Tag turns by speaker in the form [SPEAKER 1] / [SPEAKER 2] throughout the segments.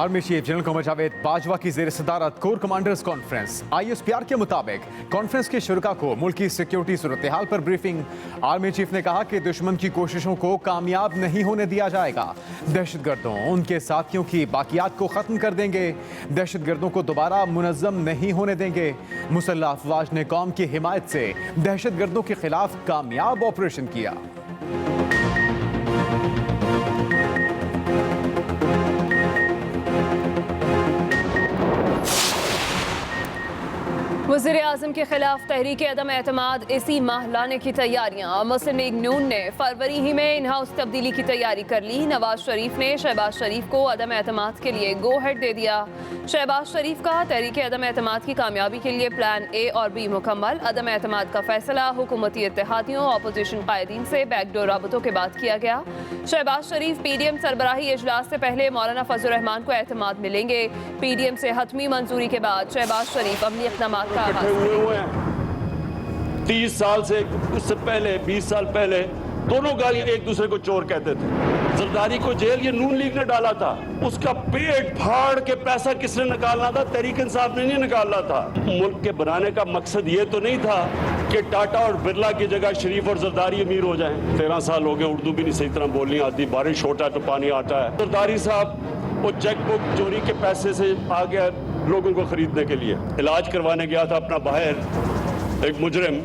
[SPEAKER 1] Army chief general Qamar Javed Bajwa की जेर सदारत कोर कमांडर्स कॉन्फ्रेंस। ISPR के मुताबिक कॉन्फ्रेंस के शुरका को मुल्क की सिक्योरिटी सूरत हाल पर ब्रीफिंग। आर्मी चीफ ने कहा कि दुश्मन की कोशिशों को कामयाब नहीं होने दिया जाएगा। दहशतगर्दों उनके साथियों की बाकियात को खत्म कर देंगे। दहशतगर्दों को दोबारा मुनज़्ज़म नहीं होने देंगे। मुसल्लह अफवाज ने कौम की हिमायत से दहशतगर्दों के खिलाफ कामयाब ऑपरेशन किया।
[SPEAKER 2] वज़ीर आज़म के खिलाफ तहरीक अदम एतमाद इसी माह लाने की तैयारियां। मुस्लिम लीग नून ने फरवरी ही में इन हाउस तब्दीली की तैयारी कर ली। नवाज शरीफ ने शहबाज शरीफ को अदम एतमाद के लिए गो हेड दे दिया। शहबाज शरीफ का तहरीक अदम एतमाद की कामयाबी के लिए प्लान ए और बी मुकम्मल। अदम एतमाद का फैसला हुकूमती इत्तेहादियों अपोजिशन कायदीन से बैकडोर राबतों के बाद किया गया। शहबाज शरीफ PDM सरबराही इजलास से पहले मौलाना फजल रहमान को एतमाद मिलेंगे। PDM से हतमी मंजूरी के बाद शहबाज शरीफ अमली इक़दामात का
[SPEAKER 3] इकट्ठे हुए हैं। 30 साल से, उससे पहले 20 साल पहले दोनों गालियां एक दूसरे को चोर कहते थे। जरदारी को जेल ये नून लीग ने डाला था। उसका पेट फाड़ के पैसा किसने निकालना था? तहरीक इंसाफ ने नहीं निकालना था। मुल्क के बनाने का मकसद ये तो नहीं था कि टाटा और बिरला की जगह शरीफ और जरदारी अमीर हो जाएं। 13 साल हो गए, उर्दू भी नहीं सही तरह बोलनी आती। बारिश होता है तो पानी आता है। जरदारी साहब वो चेक बुक चोरी के पैसे से आ गया लोगों को खरीदने के लिए। इलाज करवाने गया था अपना बाहर, एक मुजरिम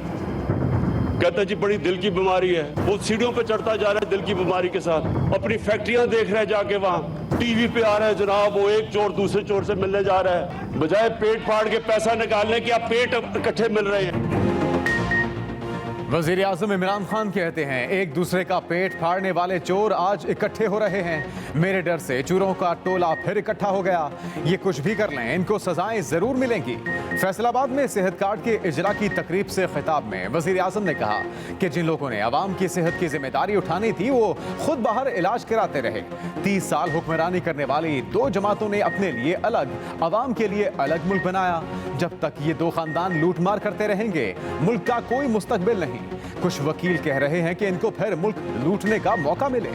[SPEAKER 3] कहता जी बड़ी दिल की बीमारी है। वो सीढ़ियों पे चढ़ता जा रहा है दिल की बीमारी के साथ। अपनी फैक्ट्रियां देख रहे हैं जाके, वहां टीवी पे आ रहा है जनाब वो एक चोर दूसरे चोर से मिलने जा रहा है। बजाय पेट फाड़ के पैसा निकालने के आप पेट इकट्ठे मिल रहे हैं।
[SPEAKER 1] वज़ीर आज़म इमरान खान कहते हैं एक दूसरे का पेट फाड़ने वाले चोर आज इकट्ठे हो रहे हैं। मेरे डर से चोरों का टोला फिर इकट्ठा हो गया। ये कुछ भी कर लें, इनको सजाएं जरूर मिलेंगी। फैसलाबाद में सेहत कार्ड के इजरा की तकरीब से खिताब में वज़ीर आज़म ने कहा कि जिन लोगों ने अवाम की सेहत की जिम्मेदारी उठानी थी वो खुद बाहर इलाज कराते रहे। 30 साल हुक्मरानी करने वाली दो जमातों ने अपने लिए अलग, अवाम के लिए अलग मुल्क बनाया। जब तक ये दो खानदान लूट मार करते रहेंगे मुल्क का कोई मुस्तकबिल नहीं। कुछ वकील कह रहे हैं कि इनको फिर मुल्क लूटने का मौका मिले।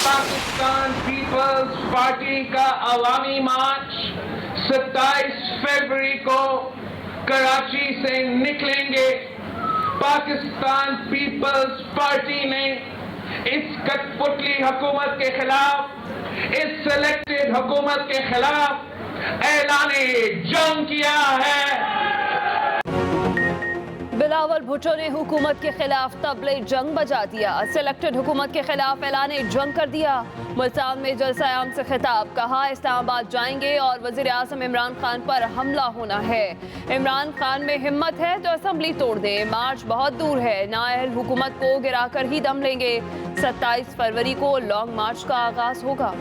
[SPEAKER 4] पाकिस्तान पीपल्स पार्टी का अवामी मार्च 27 फरवरी को कराची से निकलेंगे। पाकिस्तान पीपल्स पार्टी ने इस कठपुतली हुकूमत के खिलाफ, इस सिलेक्टेड हुकूमत के खिलाफ ऐलाने जंग किया है।
[SPEAKER 2] बिलावल भुट्टो ने हुकूमत के खिलाफ तबले जंग बजा दिया। सिलेक्टेड हुकूमत के खिलाफ ऐलाने जंग कर दिया। मुल्तान में जलसा आम से खिताब, कहा इस्लामाबाद जाएंगे और वज़ीर आज़म इमरान खान पर हमला होना है। इमरान खान में हिम्मत है तो असम्बली तोड़ दे। मार्च बहुत दूर है, नाअहल हुकूमत को गिरा कर ही दम लेंगे। 27 फरवरी को लॉन्ग मार्च का आगाज होगा।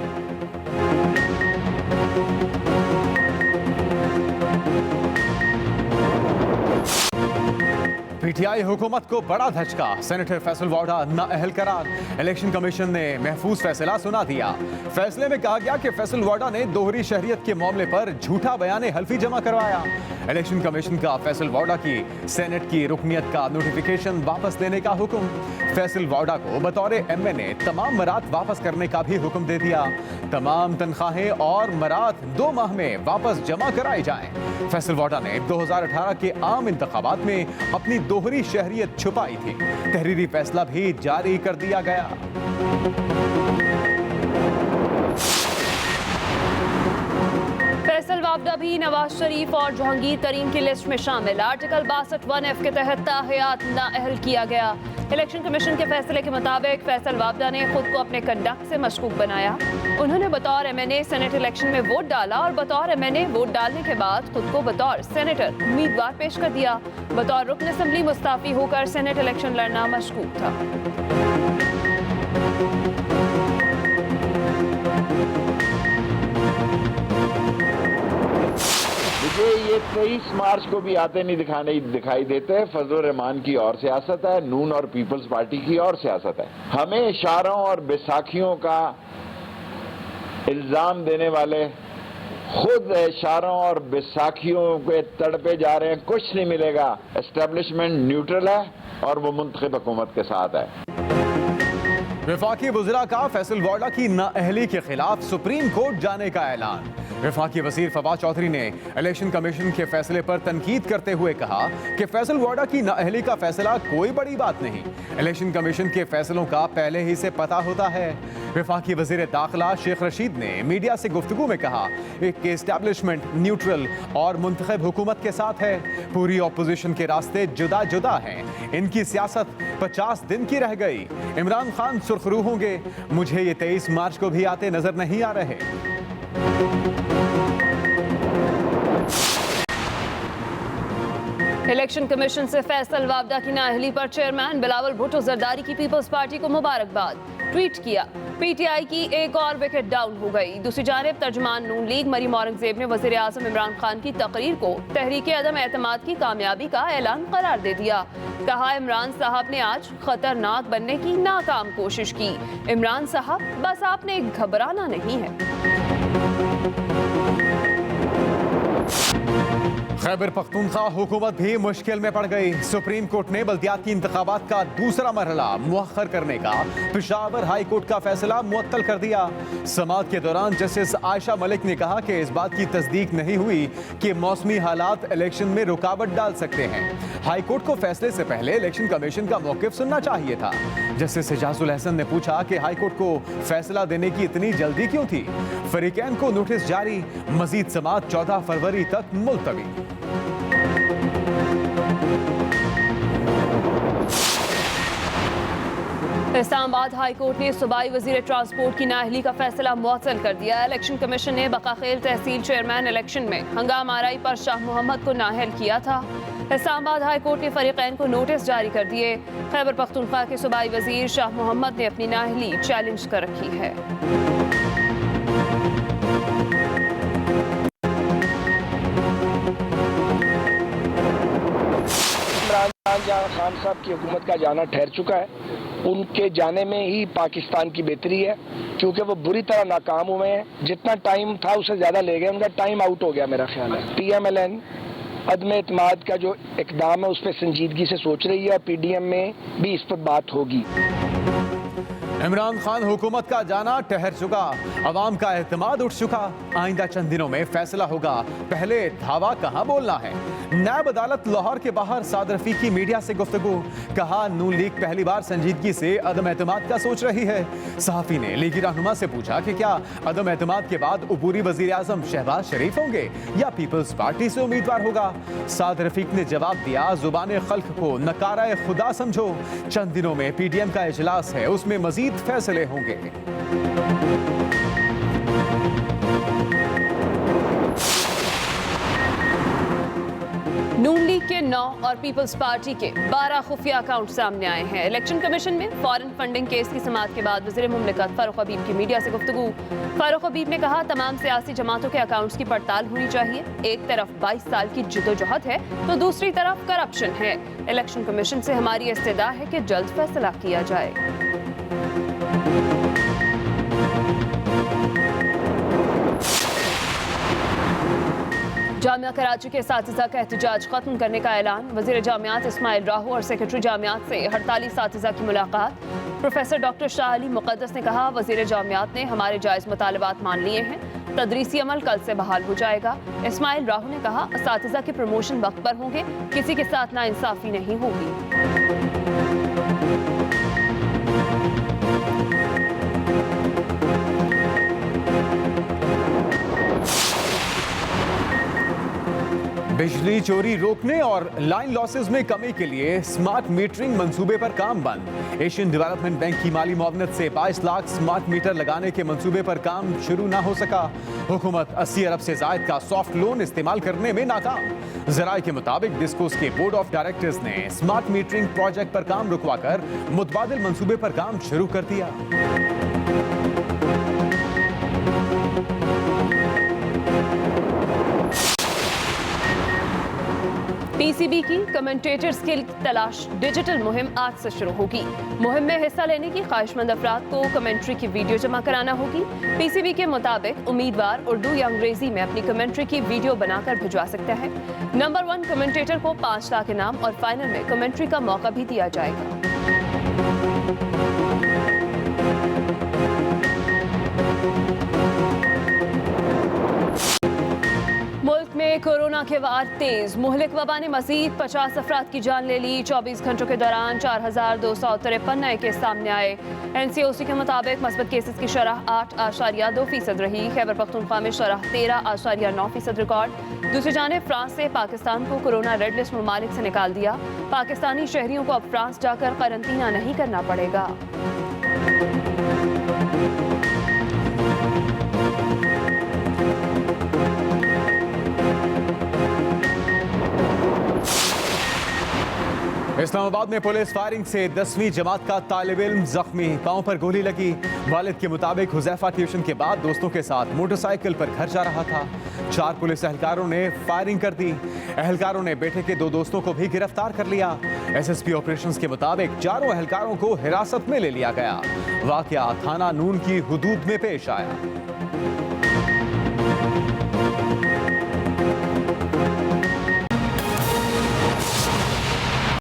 [SPEAKER 1] PTI हुकूमत को बड़ा धचका, सेनेटर फैसल वाडा नाअहल करार। इलेक्शन कमीशन ने महफूज फैसला सुना दिया। फैसले में कहा गया कि फैसल वाडा ने दोहरी शहरियत के मामले पर झूठा बयान हल्फी जमा करवाया। इलेक्शन कमीशन का फैसल वाडा की सेनेट की रुकनियत का नोटिफिकेशन वापस लेने का हुक्म। फैसल वाडा को बतौर MNA तमाम मरात वापस करने का भी हुक्म दे दिया। तमाम तनख्वाहें और मरात 2 माह में वापस जमा कराई जाएं। फैसल वाडा ने 2018 के आम इंतखाबात में अपनी दोहरी शहरियत छुपाई थी। तहरीरी फैसला भी जारी कर दिया गया।
[SPEAKER 2] फैसल वाबडा भी नवाज शरीफ और जहांगीर तरीन की लिस्ट में शामिल। आर्टिकल 62(1)(f) के तहत ताहयात नाअहल किया गया। इलेक्शन कमीशन के फैसले के मुताबिक फैसल वाबडा ने खुद को अपने कंडक्ट से मशकूक बनाया। उन्होंने बतौर MNA सेनेट इलेक्शन में वोट डाला और बतौर MNA वोट डालने के बाद खुद को बतौर सेनेटर उम्मीदवार पेश कर दिया। बतौर रुकन असम्बली मुस्ताफी होकर सेनेट इलेक्शन लड़ना मशकूक था।
[SPEAKER 5] मुझे ये 23 मार्च को भी आते नहीं दिखाई देते। फजल रहमान की और सियासत है, नून और पीपल्स पार्टी की और सियासत है। हमें इशारों और बैसाखियों का इल्जाम देने वाले खुद इशारों और बैसाखियों के तड़पे जा रहे हैं, कुछ नहीं मिलेगा। एस्टेब्लिशमेंट न्यूट्रल है और वो मुंतखब हुकूमत के साथ है।
[SPEAKER 1] वफाकी वज़रा का फैसल वाडा की नाअहली के खिलाफ सुप्रीम कोर्ट जाने का ऐलान। वफाकी वज़ीर फवाद चौधरी ने इलेक्शन कमीशन के फैसले पर तनकीद करते हुए कहा कि फैसल वाडा की नाअहली का फैसला कोई बड़ी बात नहीं, इलेक्शन कमीशन के फैसलों का पहले ही से पता होता है। वफाकी वज़ीर दाखिला शेख रशीद ने मीडिया से गुफ्तगू में कहा कि एस्टेब्लिशमेंट न्यूट्रल और मुंतखब हुकूमत के साथ है, पूरी अपोजिशन के रास्ते जुदा जुदा हैं, इनकी सियासत 50 दिन की रह गई। इमरान खान सुर्खरू होंगे, मुझे ये 23 मार्च को भी आते नजर नहीं आ रहे।
[SPEAKER 2] इलेक्शन कमीशन से फैसल वावडा की नाअहली पर चेयरमैन बिलावल भुट्टो जरदारी की पीपल्स पार्टी को मुबारकबाद। ट्वीट किया, पीटीआई की एक और विकेट डाउन हो गई। दूसरी जानिब तर्जुमान नून लीग मरीम औरंगजेब ने वज़ीर आज़म इमरान खान की तकरीर को तहरीक अदम एतमाद की कामयाबी का ऐलान करार दे दिया। कहा, इमरान साहब ने आज खतरनाक बनने की नाकाम कोशिश की। इमरान साहब, बस आपने घबराना नहीं है।
[SPEAKER 1] खैबर पख्तूनख्वा हुकूमत भी मुश्किल में पड़ गई। सुप्रीम कोर्ट ने बल्दियाती इंतखाबात का दूसरा मरहला मुअख्खर करने का पेशावर हाई कोर्ट का फैसला मुअत्तल कर दिया। समाअत के दौरान जस्टिस आयशा मलिक ने कहा कि इस बात की तस्दीक नहीं हुई कि मौसमी हालात इलेक्शन में रुकावट डाल सकते हैं। हाई कोर्ट को फैसले से पहले इलेक्शन कमीशन का मौक़िफ़ सुनना चाहिए था। जस्टिस एजाजुल हसन ने पूछा कि हाई कोर्ट को फैसला देने की इतनी जल्दी क्यों थी। फरीकैन को नोटिस जारी, मजीद समाअत 14 फरवरी तक मुलतवी।
[SPEAKER 2] इस्लामाबाद हाई कोर्ट ने सूबाई वजीर ट्रांसपोर्ट की नाअहली का फैसला मुअत्तल कर दिया। इलेक्शन कमीशन ने बकाखेल तहसील चेयरमैन इलेक्शन में हंगामा आराई पर शाह मोहम्मद को नाअहल किया था। इस्लामाबाद हाई कोर्ट ने फरीकैन को नोटिस जारी कर दिए। खैबर पख्तूनख्वा के सूबाई वजीर शाह मोहम्मद ने अपनी नाअहली चैलेंज कर रखी है।
[SPEAKER 6] इमरान खान साहब की हुकूमत का जाना ठहर चुका है। उनके जाने में ही पाकिस्तान की बेहतरी है, क्योंकि वो बुरी तरह नाकाम हुए हैं। जितना टाइम था उससे ज़्यादा ले गए, उनका टाइम आउट हो गया मेरा ख्याल है। PMLN अदम एतमाद का जो इकदाम है उस पर संजीदगी से सोच रही है और PDM में भी इस पर बात होगी।
[SPEAKER 1] इमरान खान हुकूमत का जाना ठहर चुका, अवाम का एतमाद उठ चुका। आइंदा चंद दिनों में फैसला होगा, पहले धावा कहाँ बोलना है। नायब अदालत लाहौर के बाहर साद रफीकी मीडिया से गुफ्तगू, कहा नून लीग पहली बार संजीदगी से अदम एतमाद का सोच रही है। सहाफी ने लीगी रहनुमा से पूछा कि क्या अदम एतमाद के बाद अबूरी वजीर आजम शहबाज शरीफ होंगे या पीपल्स पार्टी से उम्मीदवार होगा। साद रफीक ने जवाब दिया, जुबान खल्क को नकारा खुदा समझो, चंद दिनों में PDM का इजलास है, उसमें मजीद फैसले होंगे।
[SPEAKER 2] नून लीग के 9 और पीपल्स पार्टी के 12 खुफिया अकाउंट सामने आए हैं। इलेक्शन कमीशन में फॉरेन फंडिंग केस की समाअत के बाद वज़ीर मुमलिकत फारूक हबीब की मीडिया से गुफ्तगू। फारूक हबीब ने कहा, तमाम सियासी जमातों के अकाउंट्स की पड़ताल होनी चाहिए। एक तरफ 22 साल की जदोजहद है तो दूसरी तरफ करप्शन है। इलेक्शन कमीशन से हमारी इस्तदा है कि जल्द फैसला किया जाए। जामिया कराची के साथिज़ा का एहतजाज खत्म करने का ऐलान। वज़ीर जामियात इस्माइल राहू और सेक्रेटरी जामियात से हड़ताली साथिज़ा की मुलाकात। प्रोफेसर डॉक्टर शाह अली मुक़द्दस ने कहा, वज़ीर जामियात ने हमारे जायज़ मुतालबात मान लिए हैं, तदरीसी अमल कल से बहाल हो जाएगा। इस्माइल राहू ने कहा, साथिज़ा के प्रमोशन वक्त पर होंगे, किसी के साथ नाइंसाफ़ी नहीं होगी।
[SPEAKER 1] बिजली चोरी रोकने और लाइन लॉसेस में कमी के लिए स्मार्ट मीटरिंग मंसूबे पर काम बंद। एशियन डेवलपमेंट बैंक की माली मुआवनत से 22 लाख स्मार्ट मीटर लगाने के मंसूबे पर काम शुरू ना हो सका। हुकूमत 80 अरब से जायद का सॉफ्ट लोन इस्तेमाल करने में नाकाम। जराये के मुताबिक डिस्कोस के बोर्ड ऑफ डायरेक्टर्स ने स्मार्ट मीटरिंग प्रोजेक्ट पर काम रुकवाकर मुतबादिल मंसूबे पर काम शुरू कर दिया।
[SPEAKER 2] पीसीबी की कमेंटेटर्स की तलाश डिजिटल मुहिम आज से शुरू होगी। मुहिम में हिस्सा लेने की ख्वाहिशमंद अफराद को कमेंट्री की वीडियो जमा कराना होगी। पीसीबी के मुताबिक उम्मीदवार उर्दू या अंग्रेजी में अपनी कमेंट्री की वीडियो बनाकर भिजवा सकता है। नंबर 1 कमेंटेटर को 5 लाख इनाम और फाइनल में कमेंट्री का मौका भी दिया जाएगा। मुल्क में कोरोना के वार तेज। मुहलिक वबा ने मजीद 50 अफराद की जान ले ली। 24 घंटों के दौरान 4,253 नए केस सामने आए। NCOC के मुताबिक मस्बत केसेस की शरह 8.2% रही। खैबर पख्तूनख्वा में शरह 13.9% रिकॉर्ड। दूसरी जानिब फ्रांस से पाकिस्तान को कोरोना रेड लिस्ट ममालिक से निकाल दिया। पाकिस्तानी शहरियों को अब फ्रांस जाकर क्वारंटीना नहीं करना पड़ेगा।
[SPEAKER 1] इस्लामाबाद में पुलिस फायरिंग से 10वीं जमात का तालिब इल्म जख्मी, पांव पर गोली लगी। वालिद के मुताबिक हुजैफा ट्यूशन के बाद दोस्तों के साथ मोटरसाइकिल पर घर जा रहा था। 4 पुलिस एहलकारों ने फायरिंग कर दी। एहलकारों ने बेटे के 2 दोस्तों को भी गिरफ्तार कर लिया। SSP ऑपरेशंस के मुताबिक 4 एहलकारों को हिरासत में ले लिया गया। वाकया थाना नून की हुदूद में पेश आया।